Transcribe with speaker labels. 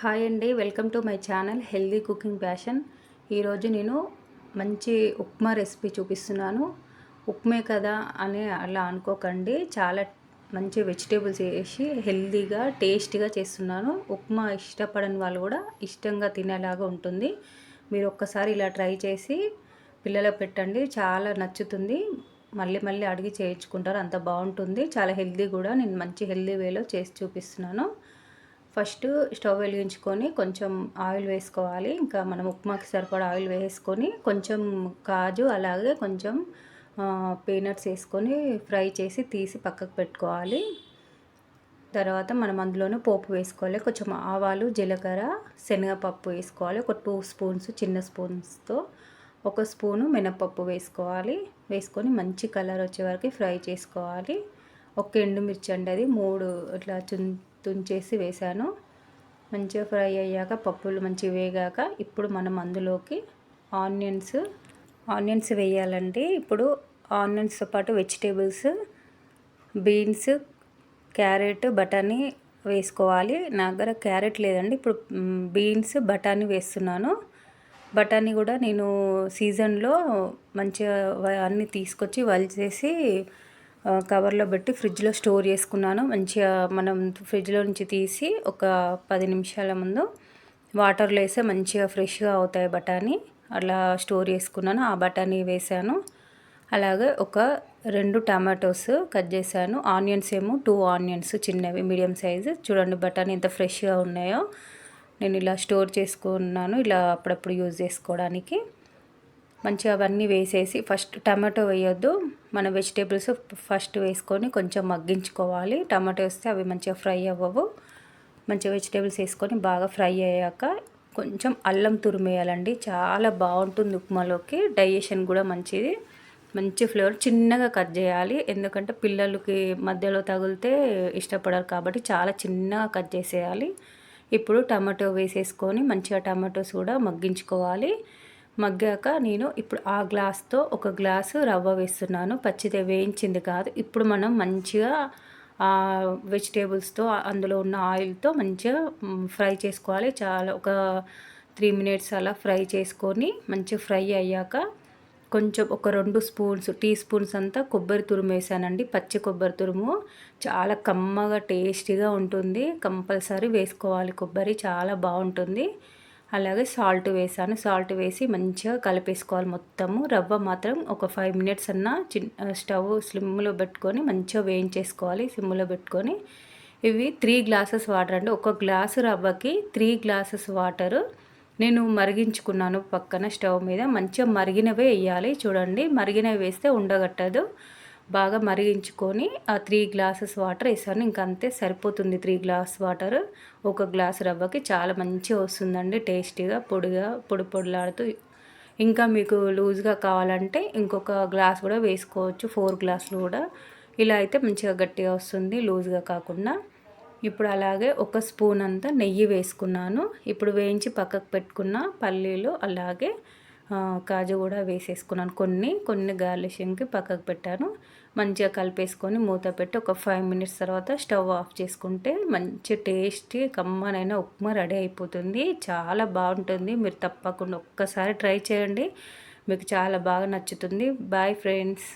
Speaker 1: Hi అండి, welcome to my channel healthy cooking passion. ఈరోజు నేను మంచి ఉప్మా రెసిపీ చూపిస్తున్నాను. ఉప్మే కదా అని అలా అనుకోకండి, చాలా మంచి వెజిటేబుల్స్ వేసి హెల్దీగా టేస్టీగా చేస్తున్నాను. ఉప్మా ఇష్టపడని వాళ్ళు కూడా ఇష్టంగా తినేలాగా ఉంటుంది. మీరు ఒక్కసారి ఇలా ట్రై చేసి పిల్లలకు పెట్టండి, చాలా నచ్చుతుంది. మళ్ళీ మళ్ళీ అడిగి చేయించుకుంటారు, అంత బాగుంటుంది. చాలా హెల్దీ కూడా. నేను మంచి హెల్దీ వేలో చేసి చూపిస్తున్నాను. ఫస్ట్ స్టవ్ వెలిగించుకొని కొంచెం ఆయిల్ వేసుకోవాలి. ఇంకా మనం ఉప్మాకి సరిపడా ఆయిల్ వేసుకొని కొంచెం కాజు అలాగే కొంచెం పీనట్స్ వేసుకొని ఫ్రై చేసి తీసి పక్కకు పెట్టుకోవాలి. తర్వాత మనం అందులోనే పోపు వేసుకోవాలి. కొంచెం ఆవాలు, జీలకర్ర, శనగపప్పు వేసుకోవాలి. ఒక 2 స్పూన్స్ చిన్న స్పూన్స్తో 1 స్పూను మినపప్పు వేసుకోవాలి. వేసుకొని మంచి కలర్ వచ్చే వరకు ఫ్రై చేసుకోవాలి. ఒక ఎండుమిర్చి అండి, అది 3 ఇట్లా తుంచేసి వేసాను. మంచిగా ఫ్రై అయ్యాక పప్పులు మంచిగా వేగాక ఇప్పుడు మనం అందులోకి ఆనియన్స్ వేయాలండి. ఇప్పుడు ఆనియన్స్తో పాటు వెజిటేబుల్స్, బీన్స్, క్యారెట్, బఠానీ వేసుకోవాలి. నా దగ్గర క్యారెట్ లేదండి, ఇప్పుడు బీన్స్, బఠానీ వేస్తున్నాను. బఠానీ కూడా నేను సీజన్లో మంచిగా అన్నీ తీసుకొచ్చి వలిచేసి కవర్లో పెట్టి ఫ్రిడ్జ్లో స్టోర్ చేసుకున్నాను. మంచిగా మనం ఫ్రిడ్జ్లో నుంచి తీసి ఒక 10 నిమిషాల ముందు వాటర్లో వేస్తే మంచిగా ఫ్రెష్గా అవుతాయి బఠానీ. అలా స్టోర్ చేసుకున్నాను. ఆ బఠానీ వేసాను. అలాగే ఒక 2 టమాటోస్ కట్ చేశాను. ఆనియన్స్ ఏమో 2 ఆనియన్స్ చిన్నవి మీడియం సైజు. చూడండి బఠానీ ఎంత ఫ్రెష్గా ఉన్నాయో. నేను ఇలా స్టోర్ చేసుకున్నాను, ఇలా అప్పుడప్పుడు యూజ్ చేసుకోవడానికి. మంచిగా అవన్నీ వేసేసి ఫస్ట్ టమాటో వేయొద్దు, మన వెజిటేబుల్స్ ఫస్ట్ వేసుకొని కొంచెం మగ్గించుకోవాలి. టమాటో వేస్తే అవి మంచిగా ఫ్రై అవ్వవు. మంచిగా వెజిటేబుల్స్ వేసుకొని బాగా ఫ్రై అయ్యాక కొంచెం అల్లం తురిమేయాలండి. చాలా బాగుంటుంది ఉప్మాలోకి. డైజెషన్ కూడా మంచిది, మంచి ఫ్లేవర్. చిన్నగా కట్ చేయాలి, ఎందుకంటే పిల్లలకి మధ్యలో తగిలితే ఇష్టపడరు కాబట్టి చాలా చిన్నగా కట్ చేసేయాలి. ఇప్పుడు టమాటో వేసేసుకొని మంచిగా టమాటోస్ కూడా మగ్గించుకోవాలి. మగ్గాక నేను ఇప్పుడు ఆ గ్లాస్తో 1 గ్లాసు రవ్వ వేస్తున్నాను. పచ్చిదే, వేయించింది కాదు. ఇప్పుడు మనం మంచిగా వెజిటేబుల్స్తో అందులో ఉన్న ఆయిల్తో మంచిగా ఫ్రై చేసుకోవాలి. చాలా ఒక 3 మినిట్స్ అలా ఫ్రై చేసుకొని మంచిగా ఫ్రై అయ్యాక కొంచెం ఒక 2 టీ స్పూన్స్ అంతా కొబ్బరి తురుము వేసానండి. పచ్చి కొబ్బరి తురుము చాలా కమ్మగా టేస్టీగా ఉంటుంది. కంపల్సరీ వేసుకోవాలి కొబ్బరి, చాలా బాగుంటుంది. అలాగే సాల్ట్ వేసాను. సాల్ట్ వేసి మంచిగా కలిపేసుకోవాలి మొత్తము. రవ్వ మాత్రం ఒక 5 మినిట్స్ అన్న స్టవ్ స్లిమ్లో పెట్టుకొని మంచిగా వేయించేసుకోవాలి సిమ్లో పెట్టుకొని. ఇవి 3 గ్లాసెస్ వాటర్ అండి. 1 గ్లాసు రవ్వకి 3 గ్లాసెస్ వాటరు నేను మరిగించుకున్నాను పక్కన స్టవ్ మీద. మంచిగా మరిగినవే వేయాలి. చూడండి, మరిగినవి వేస్తే ఉండగట్టదు. బాగా మరిగించుకొని ఆ 3 గ్లాసెస్ వాటర్ వేసాను. ఇంకంతే సరిపోతుంది. 3 గ్లాస్ వాటర్ 1 గ్లాస్ రవ్వకి చాలా మంచిగా వస్తుందండి, టేస్టీగా పొడి పొడిలాడుతూ. ఇంకా మీకు లూజ్గా కావాలంటే ఇంకొక గ్లాస్ కూడా వేసుకోవచ్చు, 4 గ్లాసులు కూడా. ఇలా అయితే మంచిగా గట్టిగా వస్తుంది, లూజ్గా కాకుండా. ఇప్పుడు అలాగే 1 స్పూన్ అంతా నెయ్యి వేసుకున్నాను. ఇప్పుడు వేయించి పక్కకు పెట్టుకున్న పల్లీలు అలాగే కాజు కూడా వేసేసుకున్నాను. కొన్ని గార్లిషింగ్కి పక్కకు పెట్టాను. మంచిగా కలిపేసుకొని మూత పెట్టి ఒక 5 మినిట్స్ తర్వాత స్టవ్ ఆఫ్ చేసుకుంటే మంచి టేస్టీ కమ్మనైన ఉప్మా రెడీ అయిపోతుంది. చాలా బాగుంటుంది. మీరు తప్పకుండా ఒక్కసారి ట్రై చేయండి, మీకు చాలా బాగా నచ్చుతుంది. Bye friends.